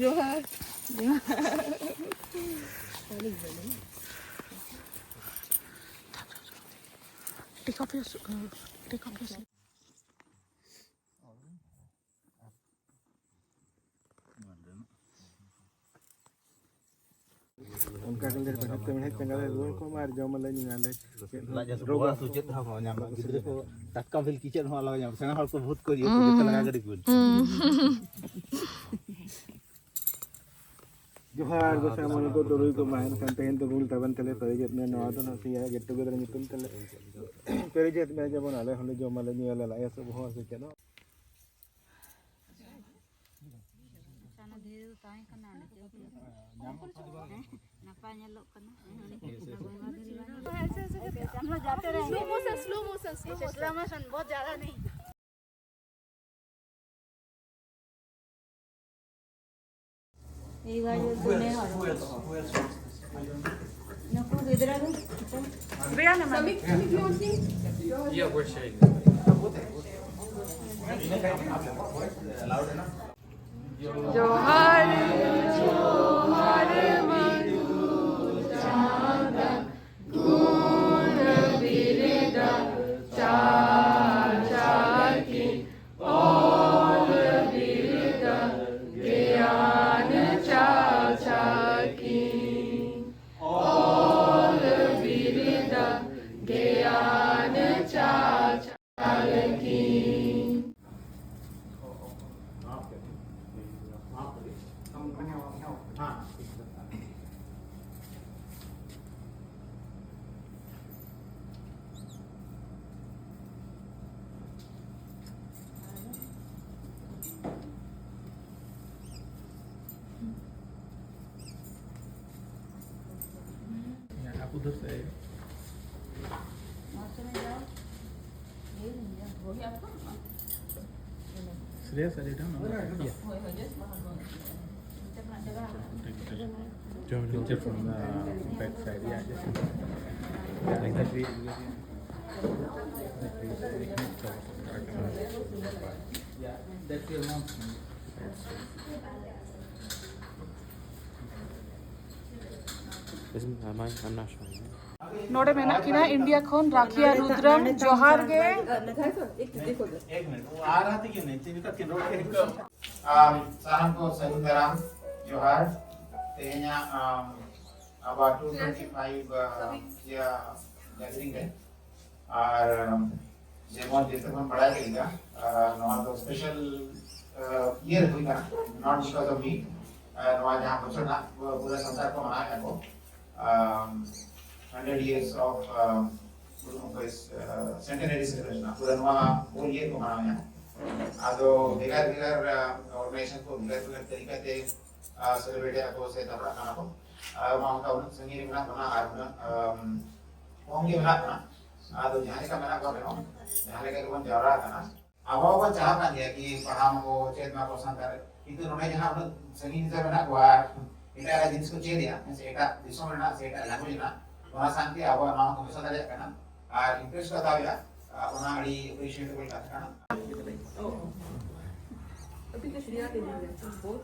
जोहार take off your sleeve. उनका कंजर पे हत्ते में कंजर रोन को मार जाओ मतलब नहीं आले लाजा रोगा सुचित था हो ᱧᱟᱢ गिद्रे को टटका बिल किचन हो लगा ᱧᱟᱢ सेना हर को भूत को ये को जते लगा गरी गुल जोहार गोसा मन को तो रोई को मायन कंटेन तो गुल तबन तले परिजत में नवा तो नसिया गेट टुगेदर नितुम तले परिजत में जबन आले हले जो मतलब नहीं आले लाया सब हो से चलो sana dhir tae kana ne napa nyelok kana हम लोग जाते रहेंगे स्लो मोशन बहुत ज्यादा नहीं ये गाड़ी सुने हो नको इधर आ Riya na mami Yeah, we're sharing. जोहार जोहार मनु चांदा गुण बिरदा चाचा की और बिरदा ज्ञान चाचा की और बिरदा ज्ञान चाचा की आप उधर से श्रेया सर इधर ना picture from the back side, yeah, just like that way. Yeah, that's your mom. I'm not sure. नोडे मेना किना इंडिया खोन राखिया रुद्रम जोहार गे एक मिनट वो आ रहा था क्यों नहीं चिंता के रोड के salam ko sa Hindaram, Johar. Tehnya about 225 year gathering है और जेमोन जैसे हम पढ़ा करेगा नॉट द स्पेशल ईयर होगा not because of me not जहाँ पर चलना पूरा संसार को मनाया को 100 years of centenary celebration पूरा नवा वो ईयर को मनाया आदो बिगार ऑर्गेनाइजेशन को बिगार तरीका से celebrate ako sa tabrak na ako mga kaunang sangiri mo na mga arna ongi mo na ado jahane ka mana ko no jahane ka kon jawra ka na abo ko chaha kan ya ki paham ko chet ma ko sangar itu none jahan apno sangiri sa mana ko ar eta ala jinis ko che dia se eta disom na se eta language na ona santi abo nama ko bisa dale kana ar interest ka tawila ona ali appreciable ka kana अभी तो श्रेया के लिए बहुत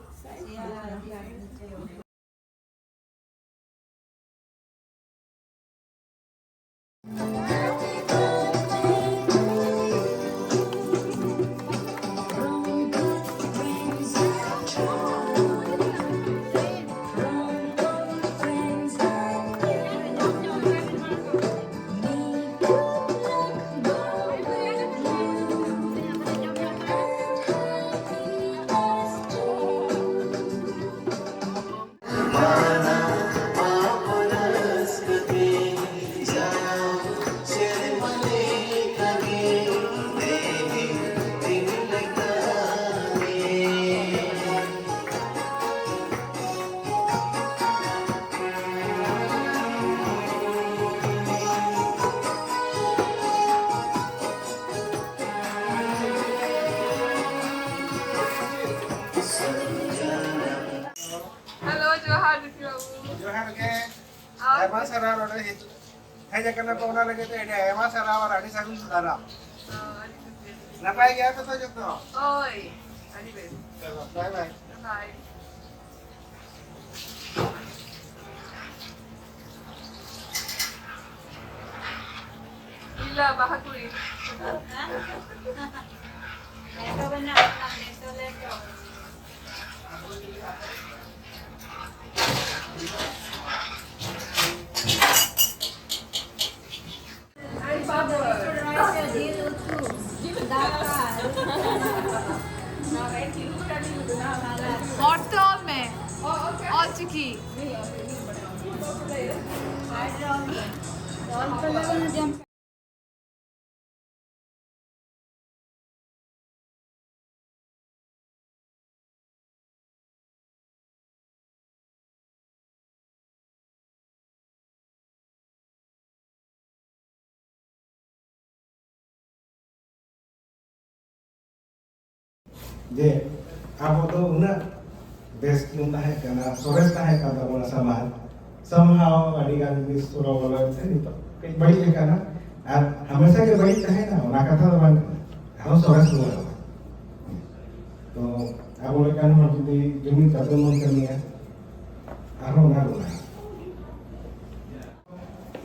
Sarah or hit. Haja karena pauna lagi tu ada. Emang Sarah or ada sagun saudara. Napai gaya tu tu jatuh. ओए अली बेस Bye bye. Bye Sila bahaguri. Hot all में all chicky. जे अब तो उन्हें बेस्ट होता है करना सोरेस का है करना बोला सामान somehow adigan bis surau wala itu kay baik ya karena hमेशा के baik है ना ना kata teman harus soरेस dulu तो अब boleh kan waktu di jumi kata mon kami ya aro na ro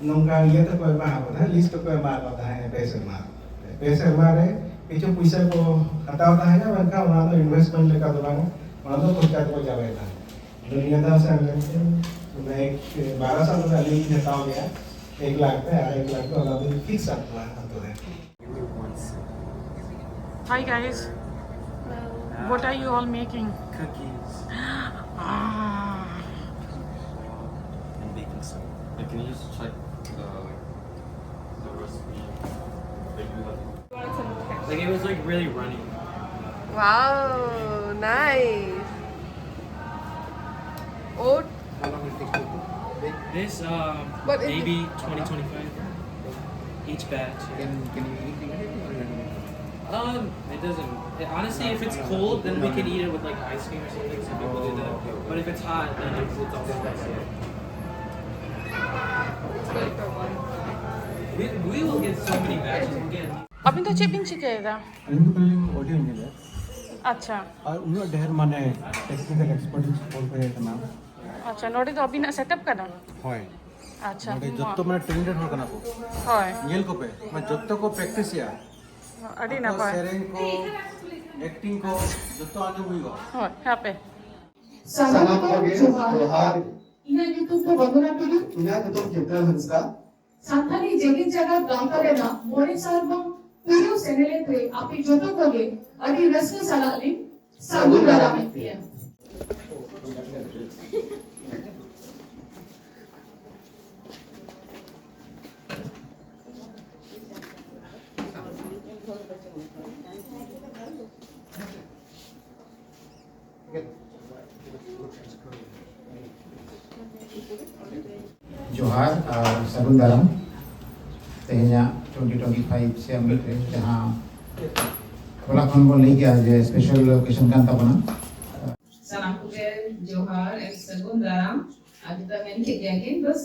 nongka ये तो कोई बात होता है लिस्ट कोई बात होता है पैसे मारे पीछे पैसा को हटाता है ना बैंक का तो इन्वेस्टमेंट लेकर तो बैंक वहाँ तो कुछ क्या कोई जावे था दुनिया दाव से मैं 12 साल पहले ही हटा हो गया 1 लाख पे 1 लाख तो अगर तो फिक्स आता है Hi guys. What are you all making? Cookies Ah. and baking soda. Like, can you just check the recipe? Like it was like really runny. Wow, nice. Oat. How long will it take to bake? This But it- maybe 20-25 each batch. Can you eat it or It doesn't. Honestly, if it's cold, then we can eat it with like ice cream or something. Some people do that. But if it's hot, then it's all spicy. We will get so many batches. We'll get. अभी तो chipping चिकेगा. अभी तो audio engineer अच्छा. और उन्हें ढेर माने technical expertise बोल पे है ना अच्छा नोडी तो अभी ना सेटअप करना. হয় अच्छा. মানে যত মানে ট্রেন্ডেড হল কানা কো হয়. नील को पे मैं যত को प्रैक्टिस या अड़ी ना पाए. सेरेंग को एक्टिंग को যত आने हुई हो হয়. यहाँ पे. 사나코게 조하र 이날 유튜브 원문학교는 이나도 김태현스가 산타리 제긴 자가 गांवकरेना मोरे साहब पूरी सेनेलेत्रे आपी जोतो कोगे अड़ी रस्क सलाली सागुंडरा मेतिया जोहार और सगुंदरम तेहना 2025 से अमित रे जहां होला खन को लेके आज special occasion kan tabana Salam kuke Johar and Sagundaram. Aja tak main kegiatan bos.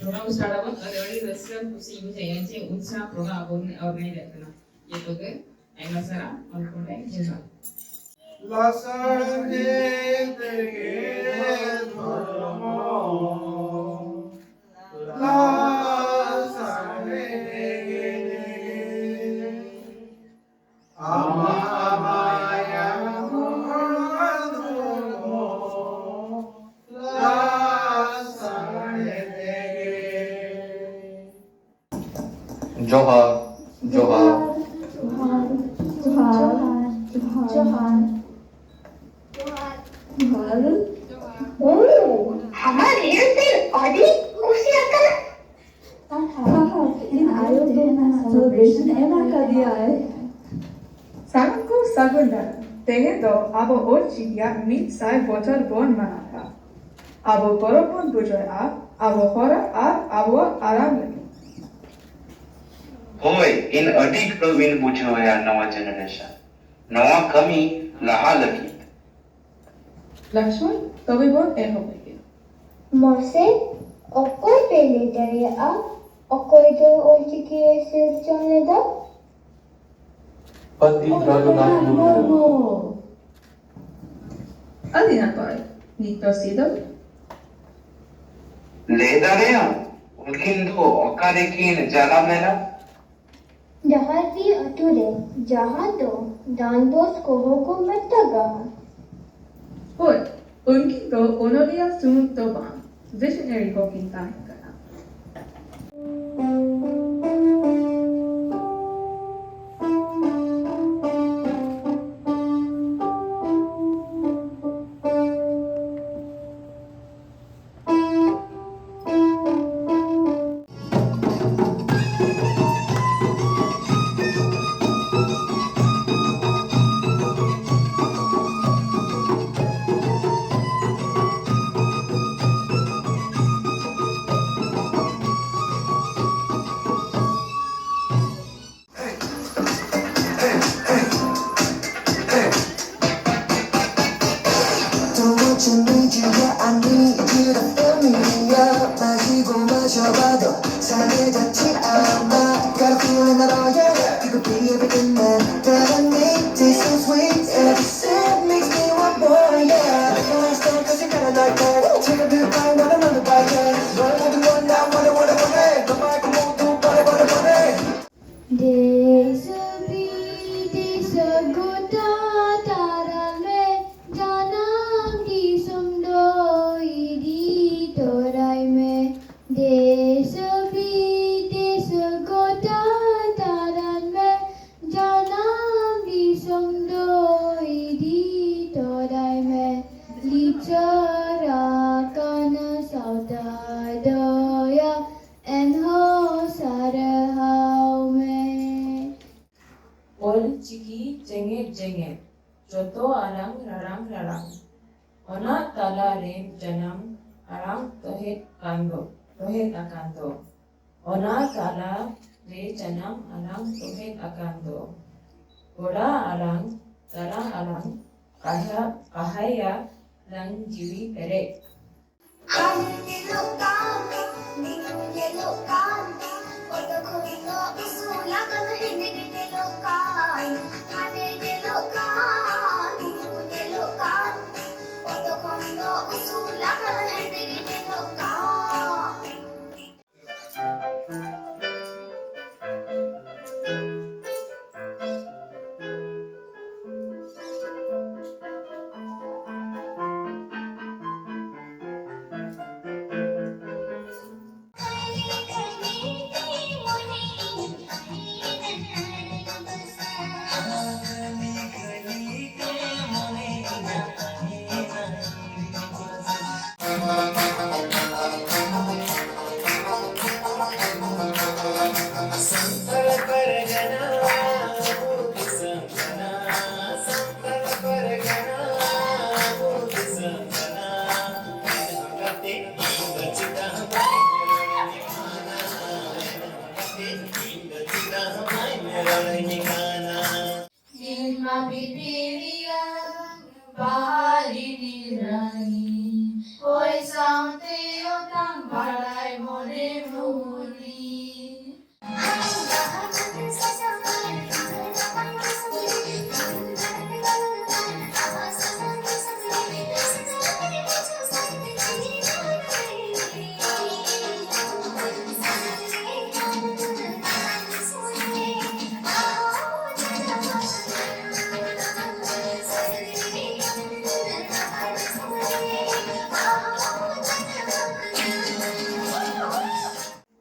Program start abon already restaurant kusi ibu saya je unsa program abon organize करना. ये तो के ऐना सारा उनको टाइम जैसा. लसन है तेरे धर्मो लसन है आमाया जोहार जोहार আমার রিলসের অডিট খুশি আকা इन आयोजन सेलिब्रेशन एना कर दिया है Sanako Sagunda, Tegedo, Abo Orchidia, Meet Sai Water Born Manaka. Abo Korobon Bujoy Abo Hora Abo Aram. होय इन अधिक प्रवीण बुझाया नवा जनरेशन नवा कमी लहा लगी Lakshman, Tobibon Ehobe. Morse, Okoi Pelitaria, Okoi do Olchiki Silchoneda. पति Adina Pai, Nito Sido. लेदारे उनकिन दो ओकारे किन जाला मेला Jahati ature jahato Dan Bosco hukumat tagah. Hoy, unki to Honoria Sum Toban, visionary ko kinta kana. Ol ciki jengit jengit, joto arang rarang rarang. Ona tala rem janam arang tohet akanto. Ona tala re janam arang tohet akanto. Ora arang tarang arang kahaya lang jiwi pere.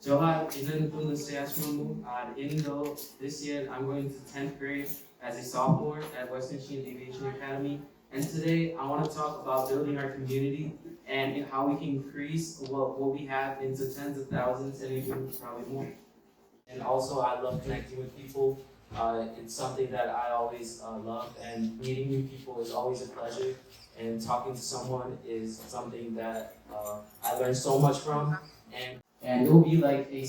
Johar isn't from the Sayashmamu. Even though this year I'm going to 10th grade as a sophomore at Western Sheen Aviation Academy. And today I want to talk about building our community and how we can increase what we have into tens of thousands and even probably more. And also I love connecting with people. It's something that I always love, and meeting new people is always a pleasure. And talking to someone is something that I learn so much from. And it will be like a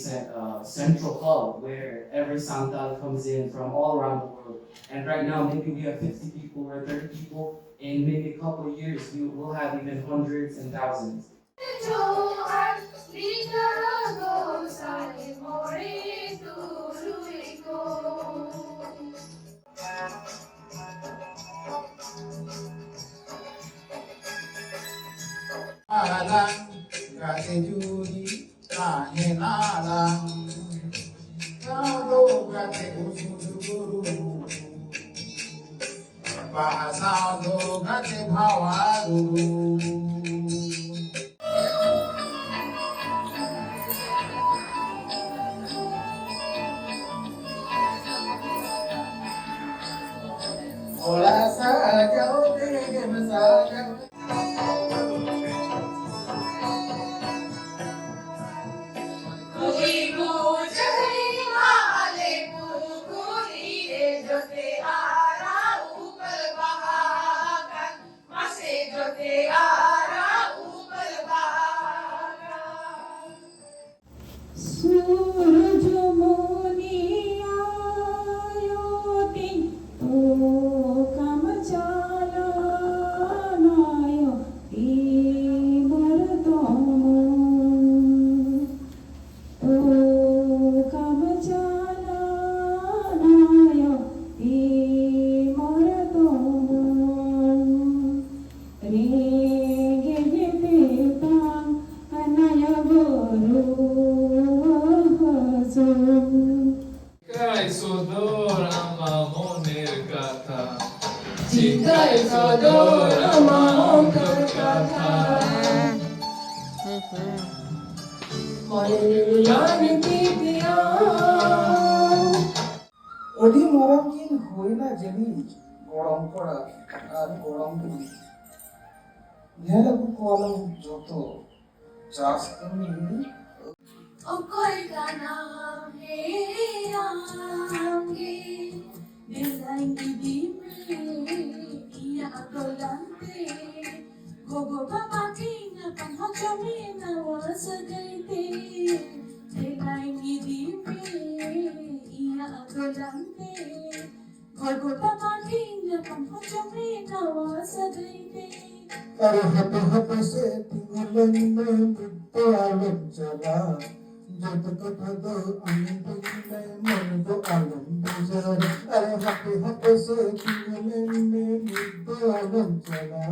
central hub where every Santal comes in from all around the world. And right now, maybe we have 50 people or 30 people. In maybe a couple of years, we will have even hundreds and thousands. Sado gate guru Bahasado gate bhawa guru Ola sajao dege masajao Kuri gujari hale kuri re jote ara upar bahagan mase jote ara upar bahagan Suraj moni ayoti to kam chala nayo ti martom O kam chala nayo ti martom re ge te pam anaya boru hazum Kai sodor ama moner kata Cintai sodor ama kata Malilani titiya ᱟᱹᱰᱤ ᱢᱟᱨᱟᱝ ᱠᱤᱱ ᱦᱩᱭᱱᱟ ᱡᱟᱹᱱᱤᱡ ᱜᱚᱲᱚᱢ ᱠᱚᱲᱟ ᱟᱨ ᱜᱚᱲᱚᱢ ᱠᱩᱲᱤ ᱧᱮᱞ ᱟᱹᱜᱩ ᱠᱚᱣᱟᱞᱟᱝ ᱡᱚᱛᱚ ᱪᱟᱥ ᱠᱟᱹᱢᱤ Okoy kanam he amge Nelaingi dime iya agolante Gogo pamaking panghakamina wasagaite Nelaingi dime iya agolante Gogo pamaking panghakamina wasagaite अरे हट हट से तिंगलन में मिट्टो आलम चला जब कट दो अनंत में मन को आलम गुजर अरे हट से तिंगलन में मिट्टो आलम चला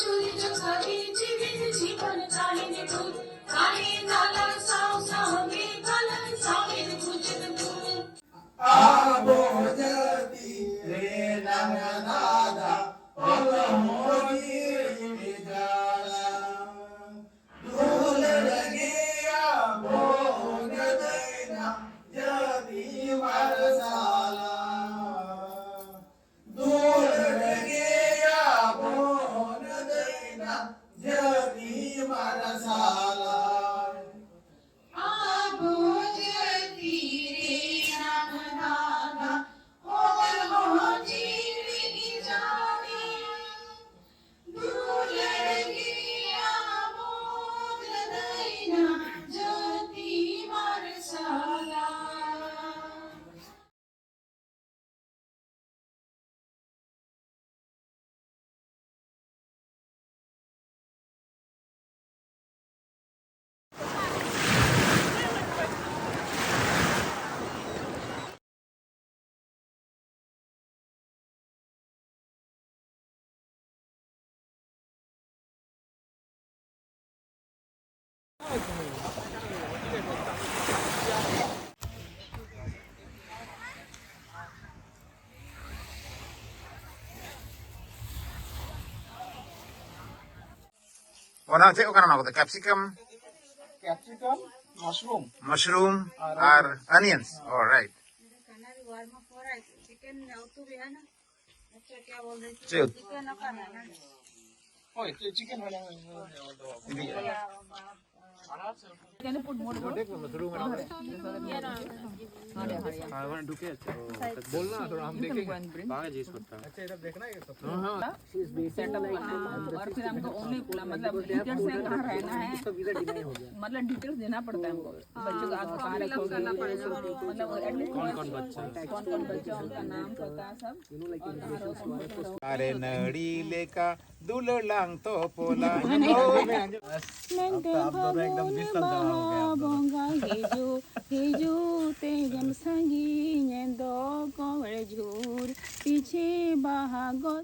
Chuli Ona cek ko kana ko capsicum, mushroom, or onions. All right. Cute. बोलना थोड़ा हम देखेंगे कहाँ चीज करता है। अच्छा इधर देखना है सब। हाँ सेटअप करना और फिर हमको ओनली मतलब डिटेल्स से कहाँ रहना है, मतलब डिटेल्स देना पड़ता है हमको। बच्चों का कहाँ रखोगे, मतलब एटलीस्ट कौन बच्चा, उनका नाम पता सब। अरे नड़ी लेका दुललांग तो पोला। पीछे बहागो